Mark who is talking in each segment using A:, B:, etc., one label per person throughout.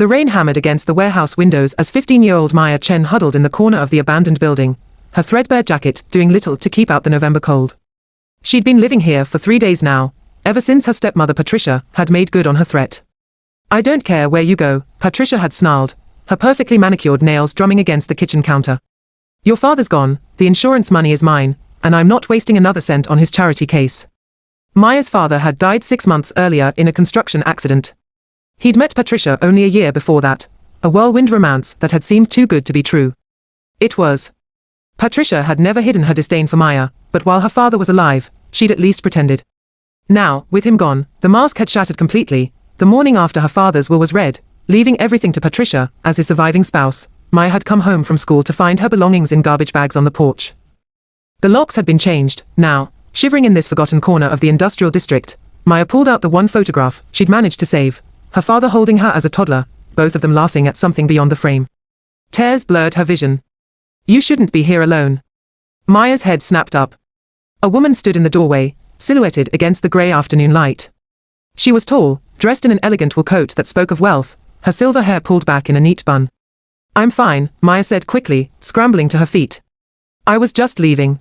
A: The rain hammered against the warehouse windows as 15-year-old Maya Chen huddled in the corner of the abandoned building, her threadbare jacket doing little to keep out the November cold. She'd been living here for 3 days now, ever since her stepmother Patricia had made good on her threat. "I don't care where you go," Patricia had snarled, her perfectly manicured nails drumming against the kitchen counter. "Your father's gone, the insurance money is mine, and I'm not wasting another cent on his charity case." Maya's father had died 6 months earlier in a construction accident. He'd met Patricia only a year before that, a whirlwind romance that had seemed too good to be true. It was. Patricia had never hidden her disdain for Maya, but while her father was alive, she'd at least pretended. Now, with him gone, the mask had shattered completely. The morning after her father's will was read, leaving everything to Patricia as his surviving spouse. Maya had come home from school to find her belongings in garbage bags on the porch. The locks had been changed. Now, shivering in this forgotten corner of the industrial district, Maya pulled out the one photograph she'd managed to save, her father holding her as a toddler, both of them laughing at something beyond the frame. Tears blurred her vision. "You shouldn't be here alone." Maya's head snapped up. A woman stood in the doorway, silhouetted against the grey afternoon light. She was tall, dressed in an elegant wool coat that spoke of wealth, her silver hair pulled back in a neat bun. "I'm fine," Maya said quickly, scrambling to her feet. "I was just leaving."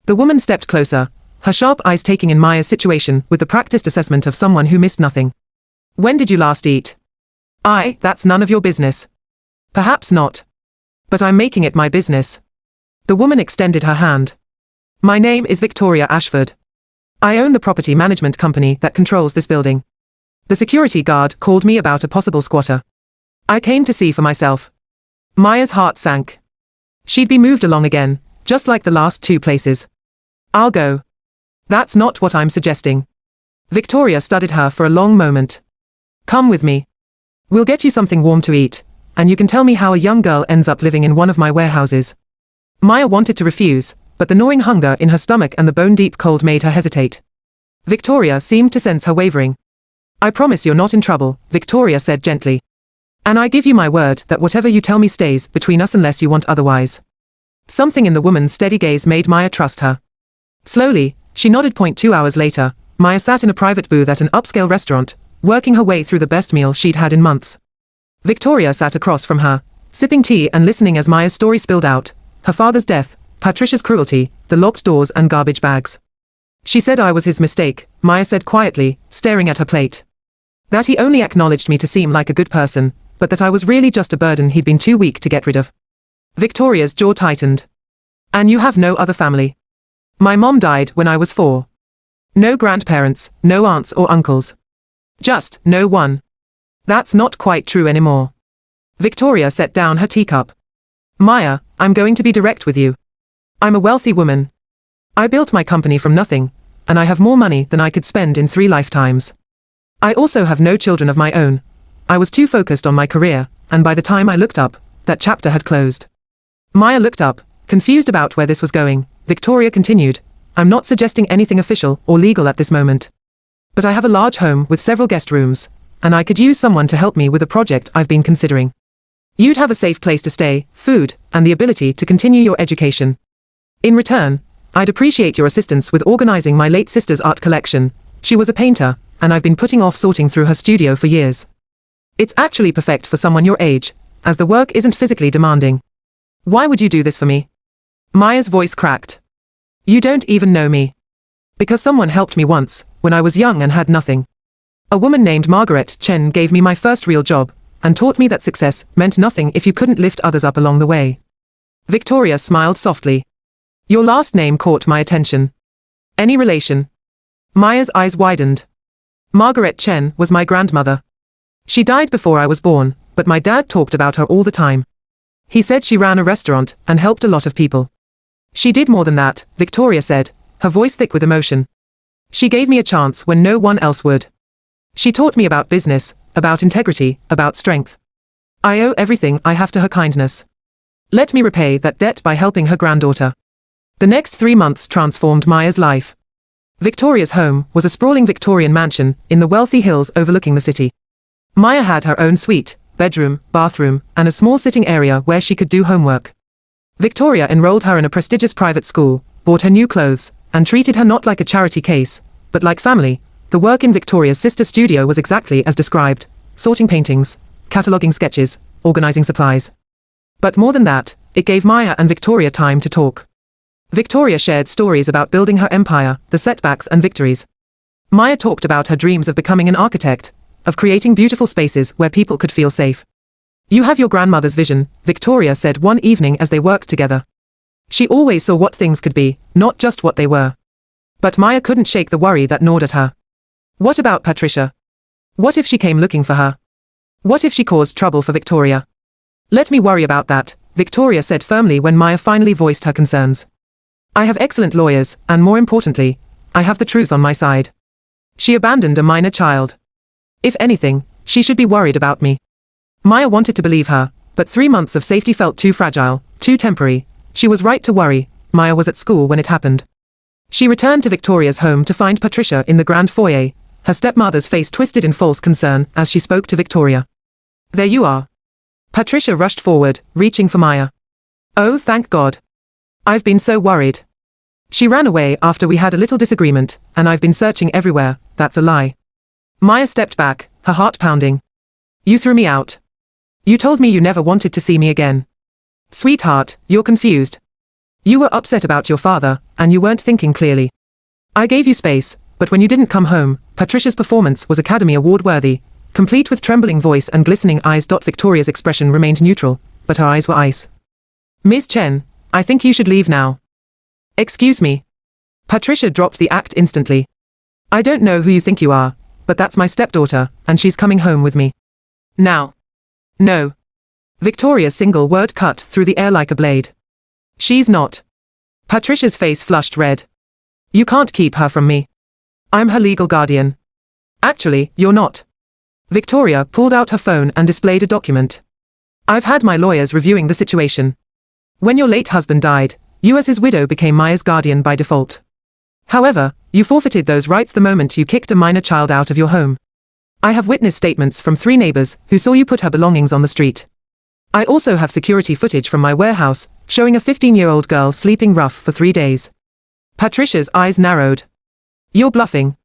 A: The woman stepped closer, her sharp eyes taking in Maya's situation with the practiced assessment of someone who missed nothing. "When did you last eat?" That's none of your business." "Perhaps not. But I'm making it my business." The woman extended her hand. "My name is Victoria Ashford. I own the property management company that controls this building. The security guard called me about a possible squatter. I came to see for myself." Maya's heart sank. She'd be moved along again, just like the last 2 places. "I'll go." "That's not what I'm suggesting." Victoria studied her for a long moment. "Come with me. We'll get you something warm to eat, and you can tell me how a young girl ends up living in one of my warehouses." Maya wanted to refuse, but the gnawing hunger in her stomach and the bone-deep cold made her hesitate. Victoria seemed to sense her wavering. "I promise you're not in trouble," Victoria said gently. "And I give you my word that whatever you tell me stays between us unless you want otherwise." Something in the woman's steady gaze made Maya trust her. Slowly, she nodded. 2 hours later, Maya sat in a private booth at an upscale restaurant, working her way through the best meal she'd had in months. Victoria sat across from her, sipping tea and listening as Maya's story spilled out, her father's death, Patricia's cruelty, the locked doors and garbage bags. "She said I was his mistake," Maya said quietly, staring at her plate. "That he only acknowledged me to seem like a good person, but that I was really just a burden he'd been too weak to get rid of." Victoria's jaw tightened. "And you have no other family?" "My mom died when I was 4. No grandparents, no aunts or uncles. Just no one." "That's not quite true anymore." Victoria set down her teacup. "Maya, I'm going to be direct with you. I'm a wealthy woman. I built my company from nothing, and I have more money than I could spend in 3 lifetimes. I also have no children of my own. I was too focused on my career, and by the time I looked up, that chapter had closed." Maya looked up, confused about where this was going. Victoria continued, "I'm not suggesting anything official or legal at this moment. But I have a large home with several guest rooms, and I could use someone to help me with a project I've been considering. You'd have a safe place to stay, food, and the ability to continue your education. In return, I'd appreciate your assistance with organizing my late sister's art collection. She was a painter, and I've been putting off sorting through her studio for years. It's actually perfect for someone your age, as the work isn't physically demanding." "Why would you do this for me?" Maya's voice cracked. "You don't even know me." "Because someone helped me once, when I was young and had nothing. A woman named Margaret Chen gave me my first real job, and taught me that success meant nothing if you couldn't lift others up along the way." Victoria smiled softly. "Your last name caught my attention. Any relation?" Maya's eyes widened. "Margaret Chen was my grandmother. She died before I was born, but my dad talked about her all the time. He said she ran a restaurant and helped a lot of people." "She did more than that," Victoria said, her voice thick with emotion. "She gave me a chance when no one else would. She taught me about business, about integrity, about strength. I owe everything I have to her kindness. Let me repay that debt by helping her granddaughter." The next 3 months transformed Maya's life. Victoria's home was a sprawling Victorian mansion in the wealthy hills overlooking the city. Maya had her own suite, bedroom, bathroom, and a small sitting area where she could do homework. Victoria enrolled her in a prestigious private school, bought her new clothes, and treated her not like a charity case, but like family. The work in Victoria's sister's studio was exactly as described, sorting paintings, cataloguing sketches, organizing supplies. But more than that, it gave Maya and Victoria time to talk. Victoria shared stories about building her empire, the setbacks and victories. Maya talked about her dreams of becoming an architect, of creating beautiful spaces where people could feel safe. "You have your grandmother's vision," Victoria said one evening as they worked together. She always saw what things could be, not just what they were. But Maya couldn't shake the worry that gnawed at her. What about Patricia? What if she came looking for her? What if she caused trouble for Victoria? "Let me worry about that," Victoria said firmly when Maya finally voiced her concerns. "I have excellent lawyers, and more importantly, I have the truth on my side. She abandoned a minor child. If anything, she should be worried about me." Maya wanted to believe her, but 3 months of safety felt too fragile, too temporary. She was right to worry. Maya was at school when it happened. She returned to Victoria's home to find Patricia in the grand foyer, her stepmother's face twisted in false concern as she spoke to Victoria. "There you are." Patricia rushed forward, reaching for Maya. "Oh, thank God. I've been so worried. She ran away after we had a little disagreement, and I've been searching everywhere." "That's a lie." Maya stepped back, her heart pounding. "You threw me out. You told me you never wanted to see me again." "Sweetheart, you're confused. You were upset about your father, and you weren't thinking clearly. I gave you space, but when you didn't come home, Patricia's performance was Academy Award worthy, complete with trembling voice and glistening eyes. Victoria's expression remained neutral, but her eyes were ice. "Ms. Chen, I think you should leave now." "Excuse me." Patricia dropped the act instantly. "I don't know who you think you are, but that's my stepdaughter, and she's coming home with me. Now." "No." Victoria's single word cut through the air like a blade. "She's not." Patricia's face flushed red. "You can't keep her from me. I'm her legal guardian." "Actually, you're not." Victoria pulled out her phone and displayed a document. "I've had my lawyers reviewing the situation. When your late husband died, you as his widow became Maya's guardian by default. However, you forfeited those rights the moment you kicked a minor child out of your home. I have witness statements from 3 neighbors who saw you put her belongings on the street. I also have security footage from my warehouse, showing a 15-year-old girl sleeping rough for 3 days." Patricia's eyes narrowed. "You're bluffing.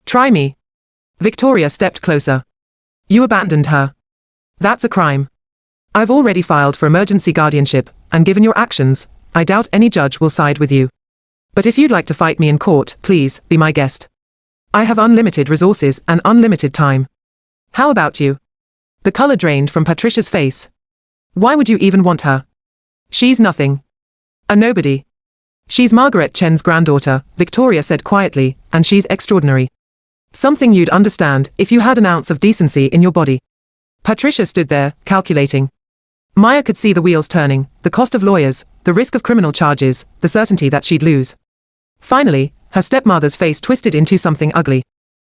A: Try me." Victoria stepped closer. "You abandoned her. That's a crime. I've already filed for emergency guardianship, and given your actions, I doubt any judge will side with you. But if you'd like to fight me in court, please, be my guest. I have unlimited resources and unlimited time. How about you?" The color drained from Patricia's face. "Why would you even want her? She's nothing. A nobody. She's Margaret Chen's granddaughter," Victoria said quietly, "and she's extraordinary. Something you'd understand if you had an ounce of decency in your body." Patricia stood there, calculating. Maya could see the wheels turning, the cost of lawyers, the risk of criminal charges, the certainty that she'd lose. Finally, her stepmother's face twisted into something ugly.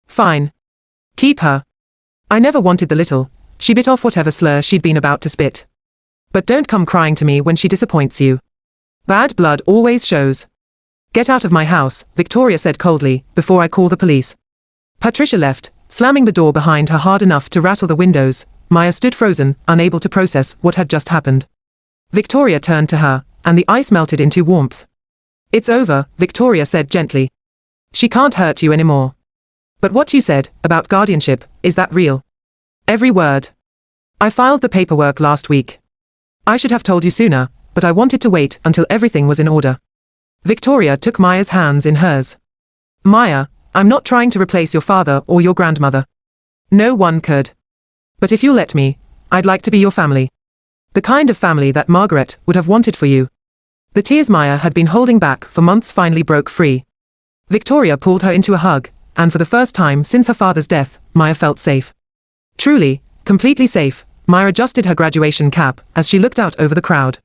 A: "Fine. Keep her. I never wanted the little." She bit off whatever slur she'd been about to spit. "But don't come crying to me when she disappoints you. Bad blood always shows." "Get out of my house," Victoria said coldly, "before I call the police." Patricia left, slamming the door behind her hard enough to rattle the windows. Maya stood frozen, unable to process what had just happened. Victoria turned to her, and the ice melted into warmth. "It's over," Victoria said gently. "She can't hurt you anymore. But what you said, about guardianship, is that real?" "Every word. I filed the paperwork last week. I should have told you sooner, but I wanted to wait until everything was in order." Victoria took Maya's hands in hers. "Maya, I'm not trying to replace your father or your grandmother. No one could. But if you'll let me, I'd like to be your family. The kind of family that Margaret would have wanted for you." The tears Maya had been holding back for months finally broke free. Victoria pulled her into a hug, and for the first time since her father's death, Maya felt safe. Truly, completely safe. Maya adjusted her graduation cap as she looked out over the crowd.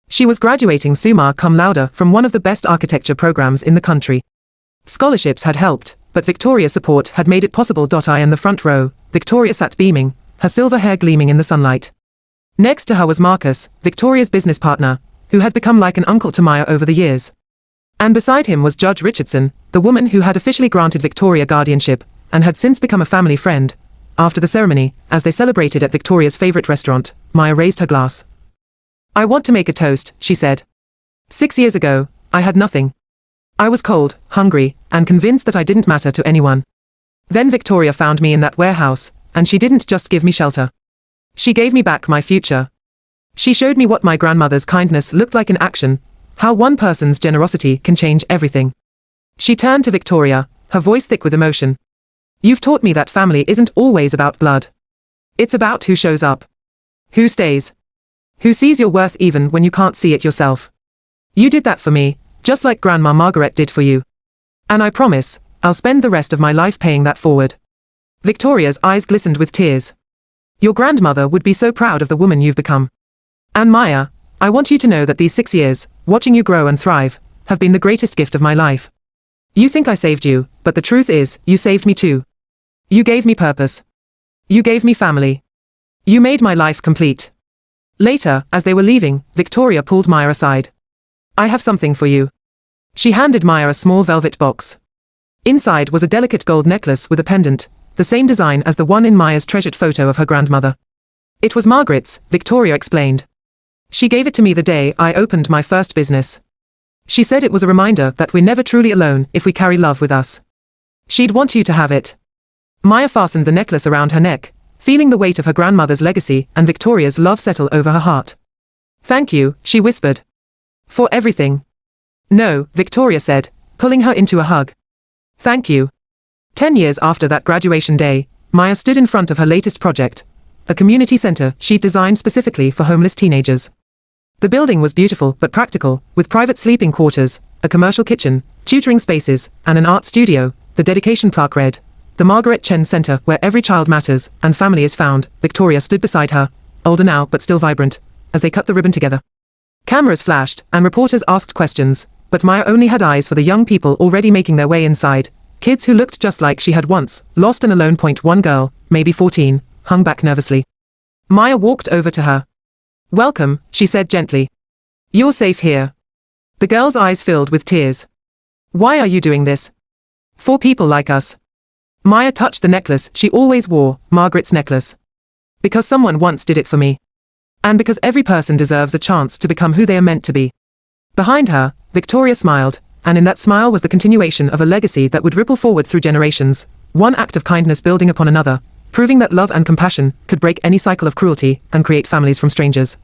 A: She was graduating summa cum laude from one of the best architecture programs in the country. Scholarships had helped, but Victoria's support had made it possible. I in the front row, Victoria sat beaming, her silver hair gleaming in the sunlight. Next to her was Marcus, Victoria's business partner, who had become like an uncle to Maya over the years. And beside him was Judge Richardson, the woman who had officially granted Victoria guardianship, and had since become a family friend. After the ceremony, as they celebrated at Victoria's favorite restaurant, Maya raised her glass. "I want to make a toast," she said. 6 years ago, I had nothing. I was cold, hungry, and convinced that I didn't matter to anyone. Then Victoria found me in that warehouse, and she didn't just give me shelter. She gave me back my future. She showed me what my grandmother's kindness looked like in action, how one person's generosity can change everything. She turned to Victoria, her voice thick with emotion. You've taught me that family isn't always about blood. It's about who shows up. Who stays. Who sees your worth even when you can't see it yourself. You did that for me, just like Grandma Margaret did for you. And I promise, I'll spend the rest of my life paying that forward. Victoria's eyes glistened with tears. Your grandmother would be so proud of the woman you've become. And Maya, I want you to know that these 6 years, watching you grow and thrive, have been the greatest gift of my life. You think I saved you, but the truth is, you saved me too. You gave me purpose. You gave me family. You made my life complete. Later, as they were leaving, Victoria pulled Maya aside. I have something for you. She handed Maya a small velvet box. Inside was a delicate gold necklace with a pendant, the same design as the one in Maya's treasured photo of her grandmother. It was Margaret's, Victoria explained. She gave it to me the day I opened my first business. She said it was a reminder that we're never truly alone if we carry love with us. She'd want you to have it. Maya fastened the necklace around her neck, feeling the weight of her grandmother's legacy and Victoria's love settle over her heart. Thank you, she whispered. For everything. No, Victoria said, pulling her into a hug. Thank you. 10 years after that graduation day, Maya stood in front of her latest project, a community center she'd designed specifically for homeless teenagers. The building was beautiful but practical, with private sleeping quarters, a commercial kitchen, tutoring spaces, and an art studio. The dedication plaque read, "The Margaret Chen Center where every child matters and family is found." Victoria stood beside her, older now but still vibrant, as they cut the ribbon together. Cameras flashed, and reporters asked questions, but Maya only had eyes for the young people already making their way inside, kids who looked just like she had once, lost and alone. One girl, maybe 14, hung back nervously. Maya walked over to her. Welcome, she said gently. You're safe here. The girl's eyes filled with tears. Why are you doing this? For people like us. Maya touched the necklace she always wore, Margaret's necklace. Because someone once did it for me. And because every person deserves a chance to become who they are meant to be. Behind her, Victoria smiled, and in that smile was the continuation of a legacy that would ripple forward through generations, one act of kindness building upon another, proving that love and compassion could break any cycle of cruelty and create families from strangers.